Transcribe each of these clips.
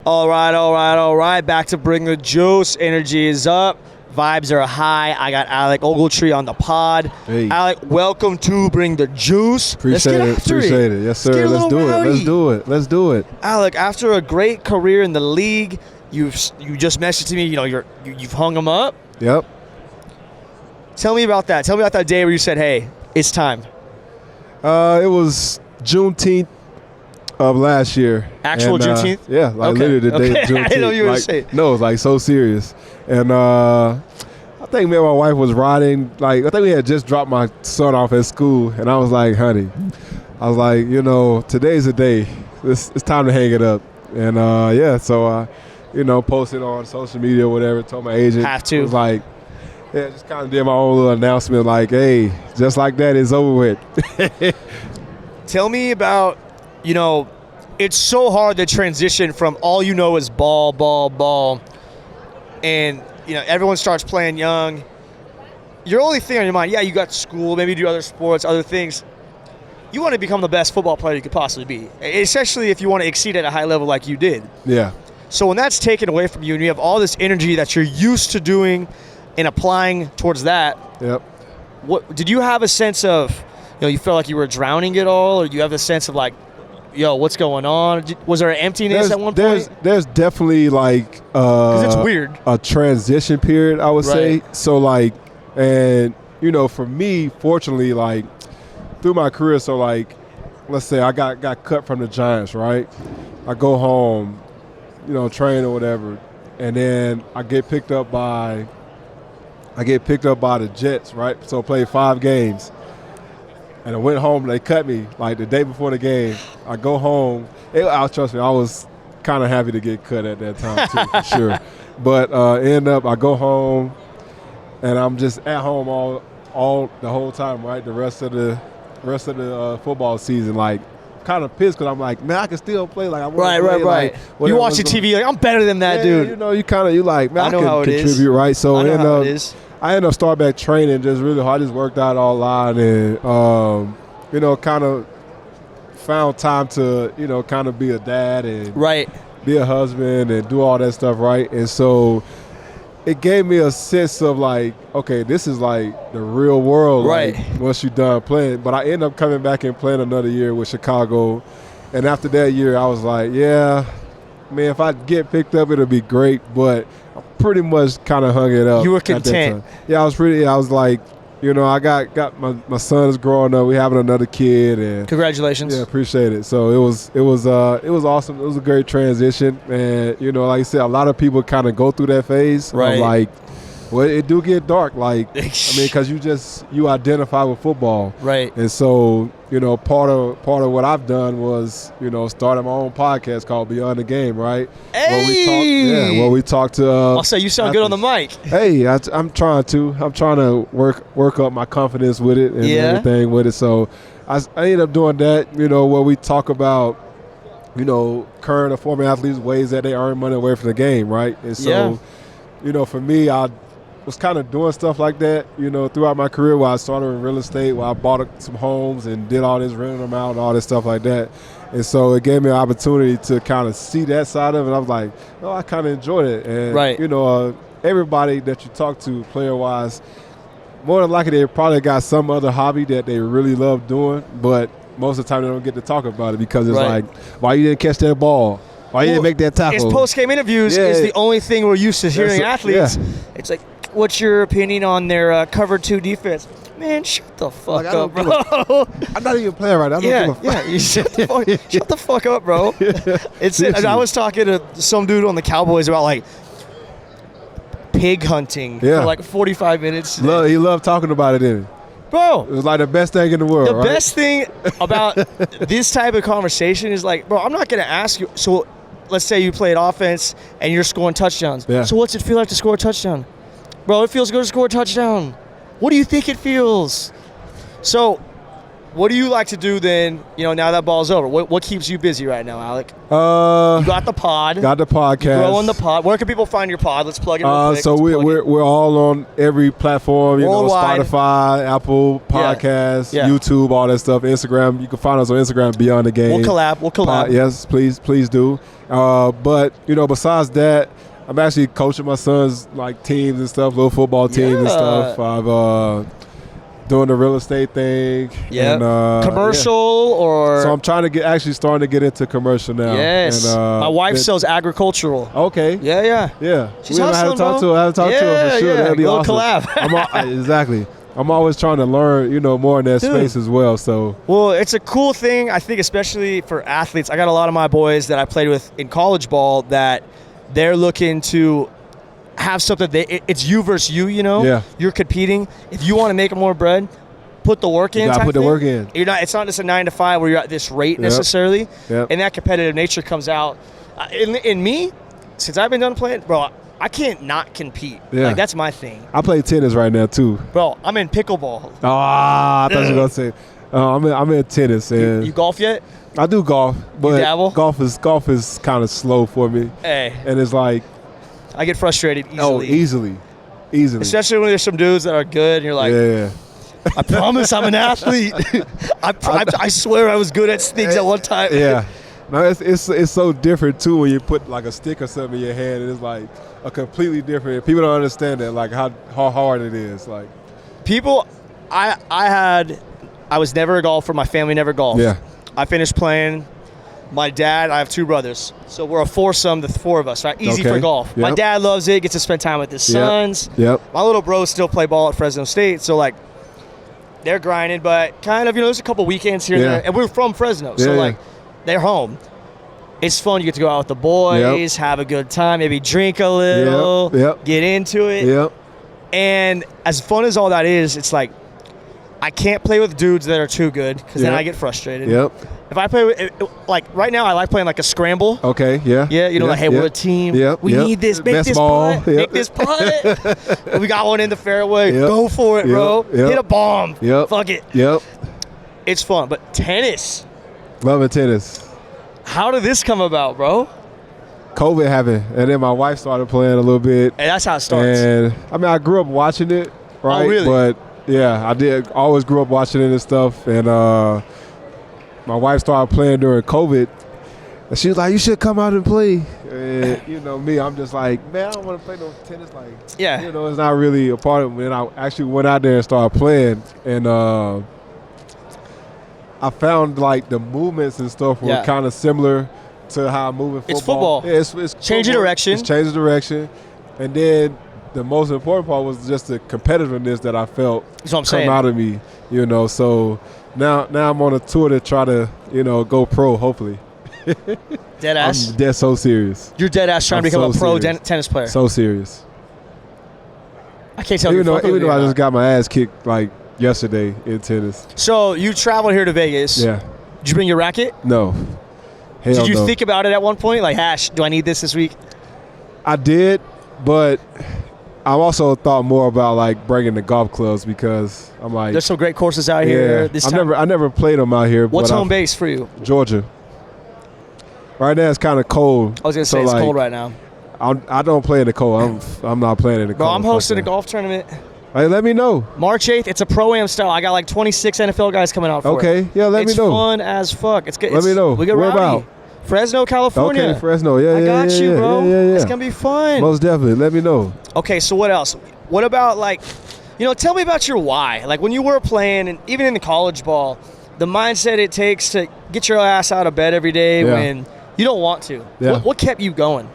All right. Back to Bring the Juice. Energy is up. Vibes are high. I got Alec Ogletree on the pod. Hey. Alec, welcome to Bring the Juice. Appreciate it. Yes, sir. Let's do it. Alec, after a great career in the league, you just messaged me. You've hung them up. Yep. Tell me about that. Tell me about that day where you said, "Hey, it's time." It was Juneteenth of last year. Actual Juneteenth? Yeah, literally the day of Juneteenth. I didn't know you were saying. No, it was so serious. And I think me and my wife was riding. I think we had just dropped my son off at school, and I was like, "Honey," I was like, today's the day. It's time to hang it up. And so I, posted on social media or whatever. Told my agent. Have to. Was like. Yeah, just kind of did my own little announcement like, hey, just like that, it's over with. Tell me about, it's so hard to transition from all you know is ball, and, everyone starts playing young. Your only thing on your mind, you got school, maybe you do other sports, other things. You want to become the best football player you could possibly be, especially if you want to exceed at a high level like you did. Yeah. So when that's taken away from you and you have all this energy that you're used to doing and applying towards that. Yep. What did you have a sense of? You felt like you were drowning it all, or you have a sense of what's going on? Was there an emptiness at one point? There's definitely because it's weird, a transition period, I would say. So for me, fortunately, through my career, so let's say I got cut from the Giants, right? I go home, train or whatever, and then I get picked up by the Jets, right? So I played 5 games. And I went home, they cut me the day before the game. I go home. Trust me, I was kind of happy to get cut at that time too, for sure. But I go home, and I'm just at home all the whole time, right? The rest of the football season, kind of pissed because I'm like, man, I can still play. I want to play. Right. You watching TV, I'm better than that dude. You like, man, I know can how it contribute, is. Right? So I know how it is. I ended up starting back training just really hard. I just worked out all line and, kind of found time to, kind of be a dad and be a husband and do all that stuff, right? And so it gave me a sense of okay, this is the real world, right? Once you're done playing. But I ended up coming back and playing another year with Chicago. And after that year, I was like, yeah, man, if I get picked up, it'll be great. But I pretty much kind of hung it up. You were content. Yeah, I was like, I got my son is growing up. We having another kid. And congratulations. Yeah, appreciate it. So it was awesome. It was a great transition. And, like I said, a lot of people kind of go through that phase. Right. Well, it do get dark. Because you identify with football. Right. And so, part of what I've done was, started my own podcast called Beyond the Game, right? Hey! Where we talk to I'll say you sound good on the mic. Hey, I'm trying to work up my confidence with it and everything with it. So I ended up doing that, where we talk about, current or former athletes, ways that they earn money away from the game, right? And so, for me, I was kind of doing stuff like that, throughout my career where I started in real estate, where I bought some homes and did all this, renting them out and all this stuff like that. And so it gave me an opportunity to kind of see that side of it. I was like, no, I kind of enjoyed it. And, everybody that you talk to player-wise, more than likely they probably got some other hobby that they really love doing, but most of the time they don't get to talk about it because it's why you didn't catch that ball? Why you didn't make that tackle? It's post-game interviews is the only thing we're used to hearing athletes. Yeah. It's like, what's your opinion on their cover 2 defense? Man, shut the fuck up, bro. I'm not even playing right now. You shut the fuck up, bro. I was talking to some dude on the Cowboys about pig hunting for 45 minutes. He loved talking about it, didn't he? Bro. It was the best thing in the world, The best thing about this type of conversation is bro, I'm not going to ask you. So let's say you played offense and you're scoring touchdowns. Yeah. So what's it feel like to score a touchdown? Bro, it feels good to score a touchdown. What do you think it feels? So what do you like to do then, now that ball's over? What keeps you busy right now, Alec? You got the pod. Got the podcast. You're growing the pod. Where can people find your pod? Let's plug it real quick. So we're all on every platform, Worldwide. Spotify, Apple Podcasts, YouTube, all that stuff. Instagram, you can find us on Instagram, Beyond the Game. We'll collab. Yes, please do. But, besides that, I'm actually coaching my son's teams and stuff, little football teams and stuff. I've doing the real estate thing. Yeah. Commercial or? So I'm starting to get into commercial now. Yes. And, my wife sells agricultural. Okay. Yeah. She's hustling, I haven't talked to her for sure. That'd be little awesome. collab. Exactly. I'm always trying to learn, more in that space as well. So. Well, it's a cool thing, I think, especially for athletes. I got a lot of my boys that I played with in college ball that they're looking to have something. It's you versus you, Yeah. You're competing. If you want to make more bread, put the work in. You gotta put the work in. It's not just a 9 to 5 where you're at this rate necessarily. Yep. And that competitive nature comes out. In me, since I've been done playing, bro, I can't not compete. Yeah. That's my thing. I play tennis right now too. Bro, I'm in pickleball. I thought you were gonna say. I'm in tennis. And you golf yet? I do golf, but you dabble? golf is kind of slow for me. Hey. And it's like. I get frustrated easily. Oh, easily. Especially when there's some dudes that are good and you're like, yeah. I promise I'm an athlete. I swear I was good at things at one time. Yeah. No, it's so different too when you put a stick or something in your hand and it's a completely different. People don't understand that, how hard it is. People, I was never a golfer. My family never golfed. Yeah. I finished playing. My dad, I have 2 brothers. So we're a foursome, the 4 of us, right? Easy for golf. Yep. My dad loves it, gets to spend time with his sons. Yep. My little bros still play ball at Fresno State. So, they're grinding, but kind of, there's a couple weekends here and there. And we're from Fresno. So, they're home. It's fun. You get to go out with the boys, have a good time, maybe drink a little, get into it. Yep. And as fun as all that is, it's I can't play with dudes that are too good because then I get frustrated. Yep. If I play with, right now, I like playing a scramble. Okay, yeah. Yeah, hey, we're a team. Yep. We need this. Make Best this ball. putt. Make this putt. We got one in the fairway. Go for it, bro. Hit a bomb. Fuck it. Yep. It's fun. But tennis. Loving tennis. How did this come about, bro? COVID happened, and then my wife started playing a little bit. And that's how it starts. And, I grew up watching it, right? Oh, really? But, yeah, I did. Always grew up watching it and stuff, and, my wife started playing during COVID, and she was like, "You should come out and play." And me, I'm just like, man, I don't want to play no tennis. It's not really a part of me. And I actually went out there and started playing, and I found the movements and stuff were kind of similar to how I move in football. It's football. Yeah, it's change of direction. It's change of direction, and then the most important part was just the competitiveness that I felt come out of me. So. Now I'm on a tour to try to, go pro, hopefully. Dead ass? I'm dead so serious. You're dead ass trying to become a pro tennis player? So serious. I can't tell even though I just got my ass kicked yesterday in tennis. So you traveled here to Vegas. Yeah. Did you bring your racket? No. Hell Did you no. think about it at one point? Do I need this week? I did, but I also thought more about bringing the golf clubs because I'm there's some great courses out here. I never played them out here. What's home base for you? Georgia. Right now it's kind of cold. I was gonna say it's cold right now. I don't play in the cold. I'm not playing in the cold. Bro, I'm hosting a golf tournament. Hey, let me know. March 8th. It's a pro-am style. I got 26 NFL guys coming out for it. Okay, yeah, let me know. It's fun as fuck. It's good. Let me know. We get Where rowdy. about? Fresno, California. Okay, Fresno. Yeah, I got you, bro. Yeah. It's gonna be fun. Most definitely. Let me know. Okay, so what else? What about tell me about your why. When you were playing, and even in the college ball, the mindset it takes to get your ass out of bed every day when you don't want to. Yeah. What kept you going?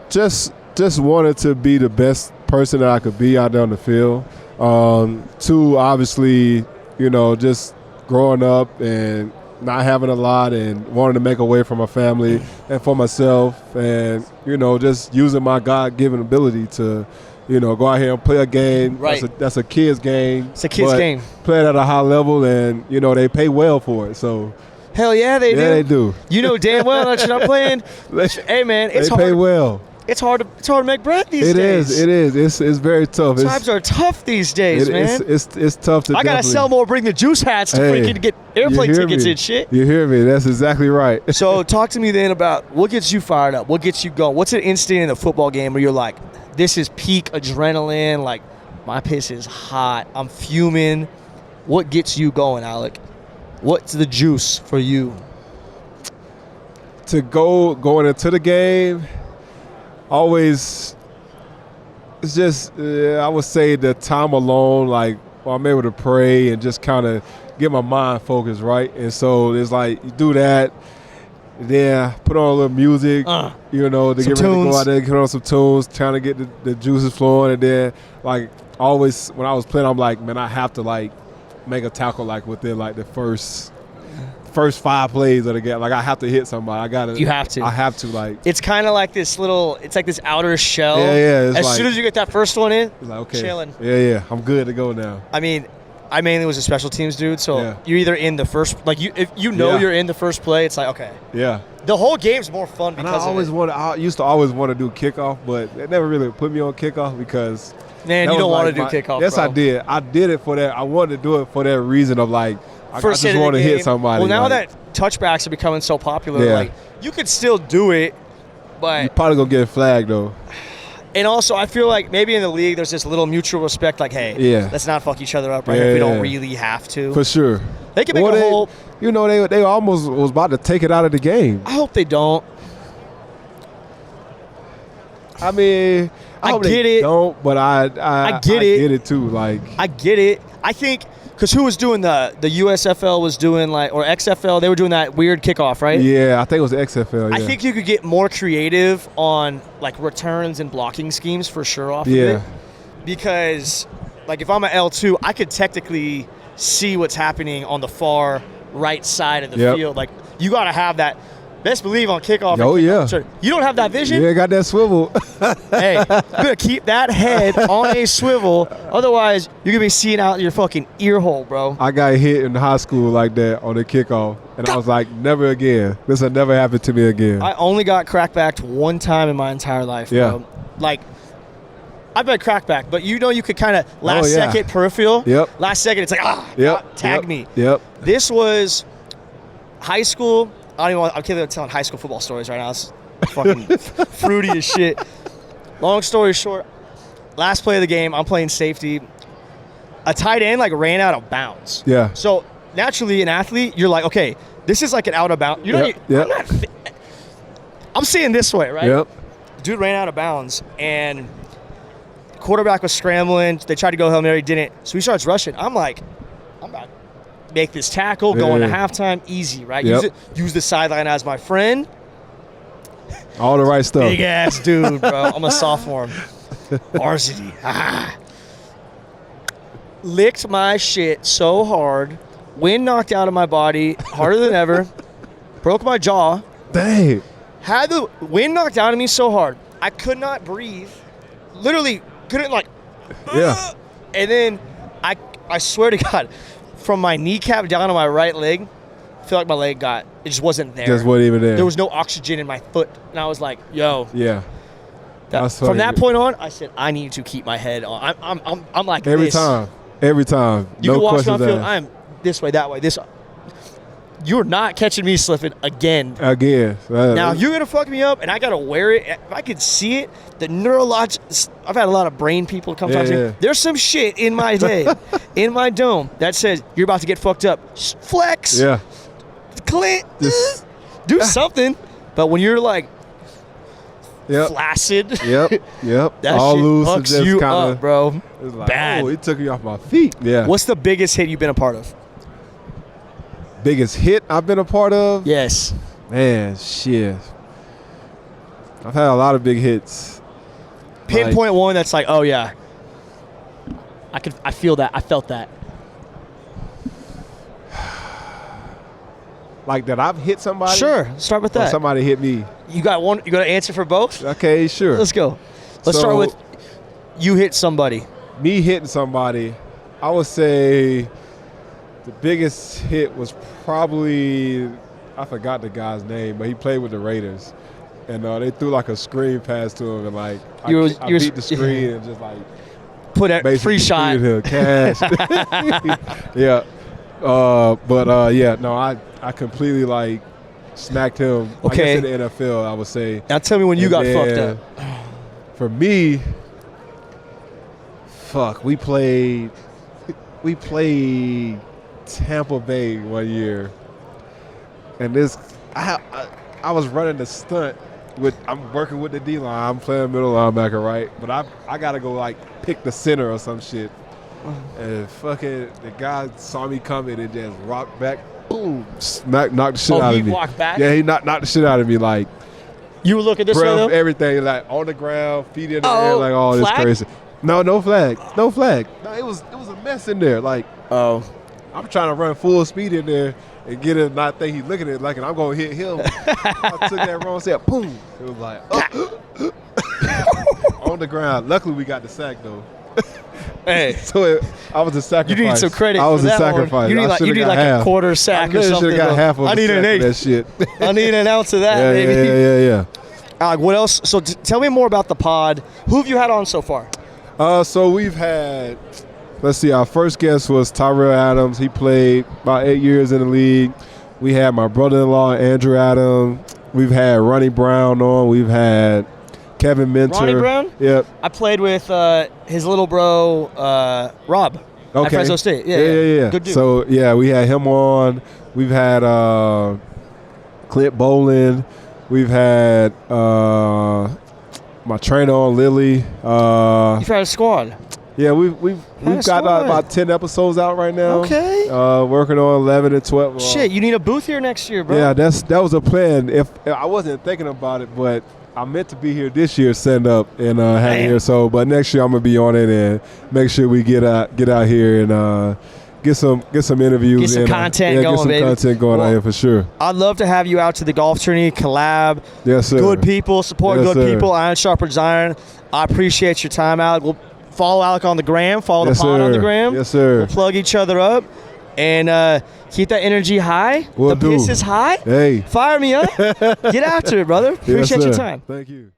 Just wanted to be the best person that I could be out there on the field. 2, obviously, just growing up and not having a lot and wanting to make a way for my family and for myself and, just using my God-given ability to, go out here and play a game. Right. That's a kid's game. It's a kid's game. Play it at a high level and, they pay well for it. So. Hell yeah, they do. Yeah, they do. You know damn well that you're not playing. Hey, man, it's they hard. pay well. It's hard to make bread these days. It is. It's very tough. Times are tough these days, man. It's tough to. I gotta sell more. Bring the juice hats to freaking get airplane tickets and shit. You hear me? That's exactly right. So talk to me then about what gets you fired up. What gets you going? What's an instant in a football game where you're like, this is peak adrenaline. Like, my piss is hot. I'm fuming. What gets you going, Alec? What's the juice for you? To going into the game. Always, it's just, I would say the time alone, like, I'm able to pray and just kind of get my mind focused, right? And so it's like, you do that, then put on a little music, to get ready to go out there, put on some tunes, trying to get the juices flowing. And then, like, always, when I was playing, I'm like, man, I have to, like, make a tackle, like, within, like, the first 5 plays of the game. Like, I have to hit somebody. You have to. I have to, like. It's kind of like this it's like this outer shell. Yeah. As soon as you get that first one in, it's like, okay. Chilling. Yeah. I'm good to go now. I mean, I mainly was a special teams dude, so you're either in the first, like, if you're in the first play, it's like, okay. Yeah. The whole game's more fun because I used to always want to do kickoff, but they never really put me on kickoff because. Man, you don't want to do kickoff, Yes, bro. I did. I did it for that. I wanted to do it for that reason of, like, I just want to hit somebody. Well, now that touchbacks are becoming so popular, like, you could still do it, but you're probably going to get flagged, though. And also, I feel like maybe in the league there's this little mutual respect, like, hey, let's not fuck each other up right here if we don't really have to. For sure. They can make a whole... they almost was about to take it out of the game. I hope they don't. I mean, I hope get they it. don't, but I get it too. Like, I get it. I think... Because who was doing the USFL was doing, like, or XFL, they were doing that weird kickoff, right? Yeah, I think it was the XFL, yeah. I think you could get more creative on, like, returns and blocking schemes for sure off of it. Because, like, if I'm an L2, I could technically see what's happening on the far right side of the field. Like, you got to have that. Best believe on kickoff. Oh, yeah. You don't have that vision? You ain't got that swivel. Hey, you better keep that head on a swivel. Otherwise, you're going to be seeing out your fucking ear hole, bro. I got hit in high school like that on the kickoff. And I was like, never again. This will never happen to me again. I only got crackbacked one time in my entire life, bro. Like, I've been crackback, but you could kind of second peripheral. Yep. Last second, it's like, tag me. Yep. This was high school. I can't even telling high school football stories right now. It's fucking fruity as shit. Long story short, last play of the game, I'm playing safety. A tight end, like, ran out of bounds. Yeah. So, naturally, an athlete, you're like, okay, this is like an out of bounds. I'm seeing this way, right? Yep. Dude ran out of bounds, and quarterback was scrambling. They tried to go Hail Mary, didn't. So he starts rushing. I'm like, I'm about to make this tackle, go into halftime, easy, right? Use the sideline as my friend. All the right stuff. Big ass dude, bro. I'm a sophomore. Varsity. Licked my shit so hard. Wind knocked out of my body harder than ever. Broke my jaw. Dang. Had the wind knocked out of me so hard, I could not breathe. Literally couldn't, like. And then I swear to God, from my kneecap down to my right leg, I feel like my leg it just wasn't there. Just wasn't even there. There was no oxygen in my foot. And I was like, yo. Yeah. From that point on, I said, I need to keep my head on. I'm like every this. Every time. You no can watch questions me on field. asked. I'm this way, that way, this. You're not catching me slipping again. Now, if you're going to fuck me up and I got to wear it, if I could see it, I've had a lot of brain people come talk to me. There's some shit in my head, in my dome, that says you're about to get fucked up. Flex. Yeah. Clint. Do something. But when you're like flaccid. Yep. That all shit loose fucks and you kinda, up, bro. It's like, bad. Oh, it took me off my feet. Yeah. What's the biggest hit you've been a part of? Biggest hit I've been a part of? Yes. Man, shit. I've had a lot of big hits. Pinpoint one that's like, oh yeah. I feel that. I felt that. Like that I've hit somebody? Sure. Start with that. Or somebody hit me. You got an answer for both? Okay, sure. Let's go. Let's start with you hit somebody. Me hitting somebody, I would say the biggest hit was probably, I forgot the guy's name, but he played with the Raiders. and they threw like a screen pass to him, and like I You're beat the screen and just like put a free shot. Cash. Yeah. Yeah, no, I completely like smacked him. Okay. I guess in the NFL, I would say. Now tell me when you got fucked up. For me, we played Tampa Bay one year, and I was running the stunt I'm working with the D line. I'm playing middle linebacker, right? But I gotta go like pick the center or some shit. And fucking the guy saw me coming and just rocked back, boom, knocked the shit out of me. He walked back? Yeah, he knocked the shit out of me. Like, you were looking this way though? Everything, like on the ground, feet in the air, like all flag? this crazy. No flag. No, it was a mess in there. Like, I'm trying to run full speed in there and get him not think he's looking at it like, and I'm gonna hit him. I took that wrong step, boom. It was like on the ground. Luckily, we got the sack though. Hey, so I was a sacrifice. You need some credit. I was for a that sacrifice. One. You need like half. a quarter sack I or something. should have got half of I need an eighth. That shit. I need an ounce of that, yeah, baby. Yeah. Alec, what else? So tell me more about the pod. Who have you had on so far? So we've had, let's see, our first guest was Tyrell Adams. He played about 8 years in the league. We had my brother-in-law, Andrew Adams. We've had Ronnie Brown on. We've had Kevin Minter. Ronnie Brown? Yep. I played with his little bro, Rob. Okay. At Fresno State. Yeah. Good dude. So, yeah, we had him on. We've had Clint Boland. We've had my trainer on, Lily. You've had a squad. Yeah, we've got about 10 episodes out right now. Okay. Working on 11 and 12. Shit, you need a booth here next year, bro. Yeah, that was a plan. If I wasn't thinking about it, but I meant to be here this year, setting up and having here. So, but next year I'm gonna be on it and make sure we get out here and get some interviews. Get some content going, get some baby. Content going out here for sure. I'd love to have you out to the golf tourney, collab. Yes, sir. Good people, support Yes, good sir. people. Iron sharpens iron. I appreciate your time, Alec. We'll follow Alec on the gram. Follow Yes, the pod sir. on the gram. Yes, sir. We'll plug each other up and keep that energy high. Will the do. piss is high. Hey. Fire me up. Get after it, brother. Appreciate Yes, your sir. time. Thank you.